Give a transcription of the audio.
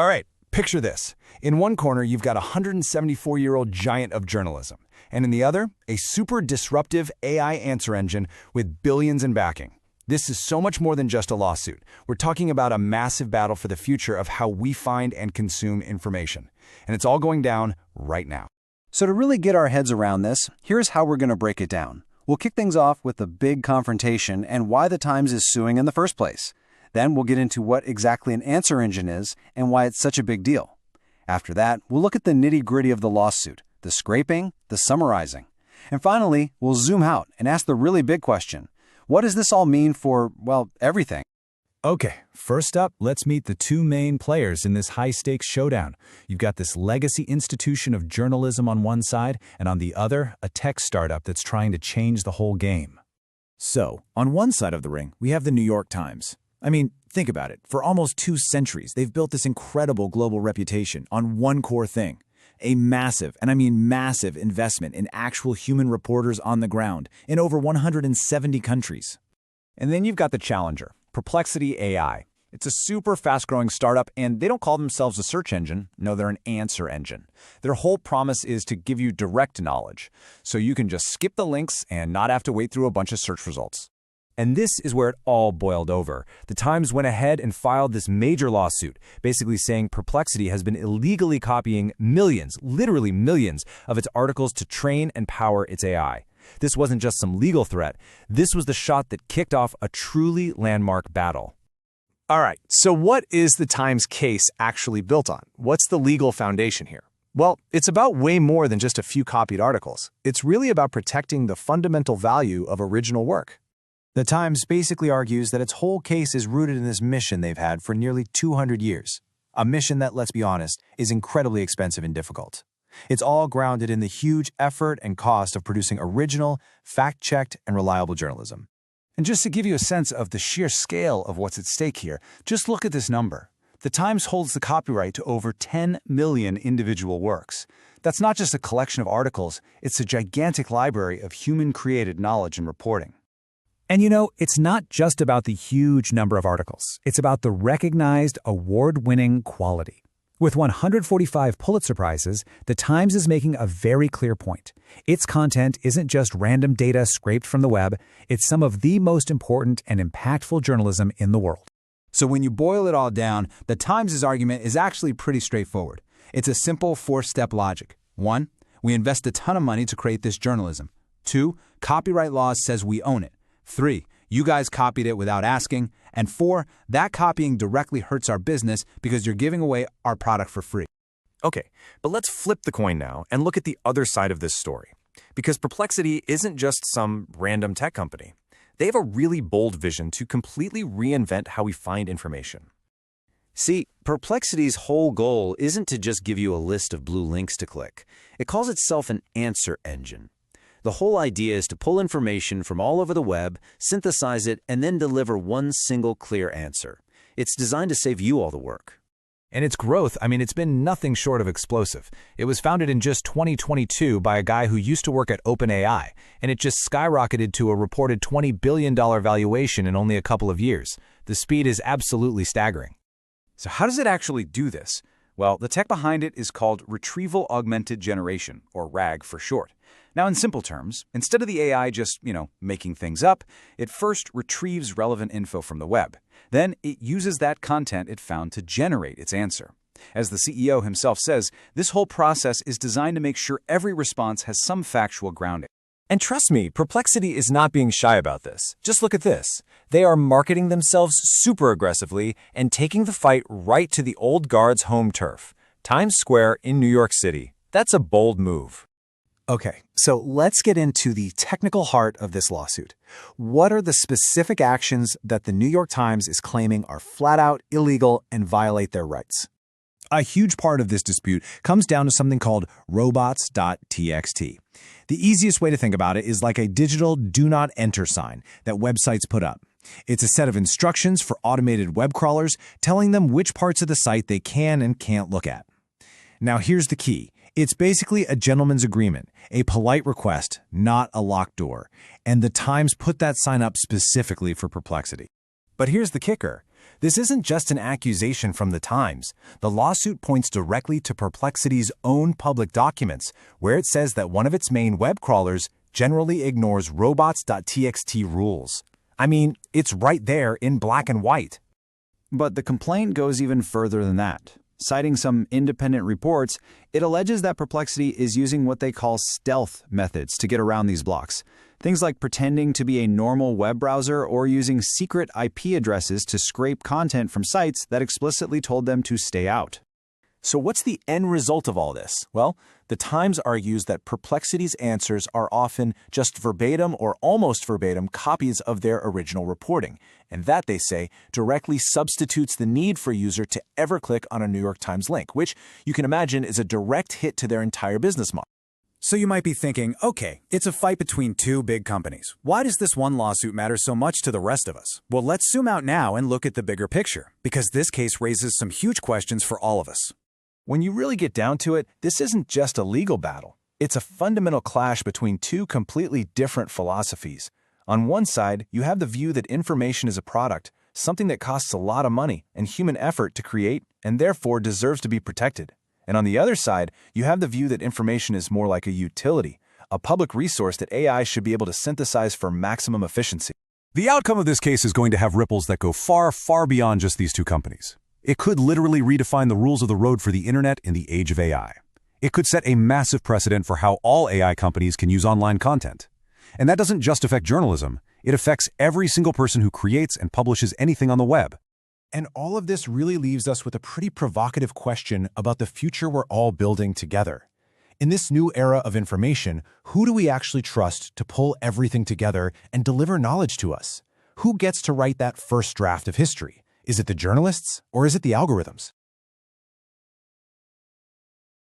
All right, picture this. In one corner, you've got a 174-year-old giant of journalism, and in the other, a super disruptive AI answer engine with billions in backing. This is so much more than just a lawsuit. We're talking about a massive battle for the future of how we find and consume information. And it's all going down right now. So to really get our heads around this, here's how we're going to break it down. We'll kick things off with the big confrontation and why the Times is suing in the first place. Then we'll get into what exactly an answer engine is and why it's such a big deal. After that, we'll look at the nitty-gritty of the lawsuit, the scraping, the summarizing. And finally, we'll zoom out and ask the really big question. What does this all mean for, well, everything? Okay, first up, let's meet the two main players in this high-stakes showdown. You've got this legacy institution of journalism on one side, and on the other, a tech startup that's trying to change the whole game. So, on one side of the ring, we have the New York Times. I mean, think about it. For almost 2 centuries, they've built this incredible global reputation on one core thing. A massive, and I mean massive, investment in actual human reporters on the ground in over 170 countries. And then you've got the challenger, Perplexity AI. It's a super fast-growing startup, and they don't call themselves a search engine. No, they're an answer engine. Their whole promise is to give you direct knowledge, so you can just skip the links and not have to wait through a bunch of search results. And this is where it all boiled over. The Times went ahead and filed this major lawsuit, basically saying Perplexity has been illegally copying millions, literally millions, of its articles to train and power its AI. This wasn't just some legal threat. This was the shot that kicked off a truly landmark battle. All right, so what is the Times case actually built on? What's the legal foundation here? Well, it's about way more than just a few copied articles. It's really about protecting the fundamental value of original work. The Times basically argues that its whole case is rooted in this mission they've had for nearly 200 years. A mission that, let's be honest, is incredibly expensive and difficult. It's all grounded in the huge effort and cost of producing original, fact-checked, and reliable journalism. And just to give you a sense of the sheer scale of what's at stake here, just look at this number. The Times holds the copyright to over 10 million individual works. That's not just a collection of articles, it's a gigantic library of human-created knowledge and reporting. And you know, it's not just about the huge number of articles. It's about the recognized, award-winning quality. With 145 Pulitzer Prizes, the Times is making a very clear point. Its content isn't just random data scraped from the web, it's some of the most important and impactful journalism in the world. So when you boil it all down, the Times' argument is actually pretty straightforward. It's a simple 4-step logic. 1, we invest a ton of money to create this journalism. 2, copyright law says we own it. 3, you guys copied it without asking. And 4, that copying directly hurts our business because you're giving away our product for free. Okay, but let's flip the coin now and look at the other side of this story. Because Perplexity isn't just some random tech company. They have a really bold vision to completely reinvent how we find information. See, Perplexity's whole goal isn't to just give you a list of blue links to click. It calls itself an answer engine. The whole idea is to pull information from all over the web, synthesize it, and then deliver one single clear answer. It's designed to save you all the work. And its growth, it's been nothing short of explosive. It was founded in just 2022 by a guy who used to work at OpenAI, and it just skyrocketed to a reported $20 billion valuation in only a couple of years. The speed is absolutely staggering. So how does it actually do this? Well, the tech behind it is called Retrieval Augmented Generation, or RAG for short. Now, in simple terms, instead of the AI just, making things up, it first retrieves relevant info from the web. Then it uses that content it found to generate its answer. As the CEO himself says, this whole process is designed to make sure every response has some factual grounding. And trust me, Perplexity is not being shy about this. Just look at this. They are marketing themselves super aggressively and taking the fight right to the old guard's home turf, Times Square in New York City. That's a bold move. Okay, so let's get into the technical heart of this lawsuit. What are the specific actions that the New York Times is claiming are flat out illegal and violate their rights? A huge part of this dispute comes down to something called robots.txt. The easiest way to think about it is like a digital do not enter sign that websites put up. It's a set of instructions for automated web crawlers telling them which parts of the site they can and can't look at. Now here's the key. It's basically a gentleman's agreement, a polite request, not a locked door. And the Times put that sign up specifically for Perplexity. But here's the kicker. This isn't just an accusation from the Times. The lawsuit points directly to Perplexity's own public documents, where it says that one of its main web crawlers generally ignores robots.txt rules. I mean, it's right there in black and white. But the complaint goes even further than that. Citing some independent reports, it alleges that Perplexity is using what they call stealth methods to get around these blocks. Things like pretending to be a normal web browser or using secret IP addresses to scrape content from sites that explicitly told them to stay out. So what's the end result of all this? Well, the Times argues that Perplexity's answers are often just verbatim or almost verbatim copies of their original reporting, and that, they say, directly substitutes the need for a user to ever click on a New York Times link, which you can imagine is a direct hit to their entire business model. So you might be thinking, okay, it's a fight between two big companies. Why does this one lawsuit matter so much to the rest of us? Well, let's zoom out now and look at the bigger picture, because this case raises some huge questions for all of us. When you really get down to it, this isn't just a legal battle. It's a fundamental clash between two completely different philosophies. On one side, you have the view that information is a product, something that costs a lot of money and human effort to create and therefore deserves to be protected. And on the other side, you have the view that information is more like a utility, a public resource that AI should be able to synthesize for maximum efficiency. The outcome of this case is going to have ripples that go far, far beyond just these two companies. It could literally redefine the rules of the road for the internet in the age of AI. It could set a massive precedent for how all AI companies can use online content. And that doesn't just affect journalism, it affects every single person who creates and publishes anything on the web. And all of this really leaves us with a pretty provocative question about the future we're all building together. In this new era of information, who do we actually trust to pull everything together and deliver knowledge to us? Who gets to write that first draft of history? Is it the journalists or is it the algorithms?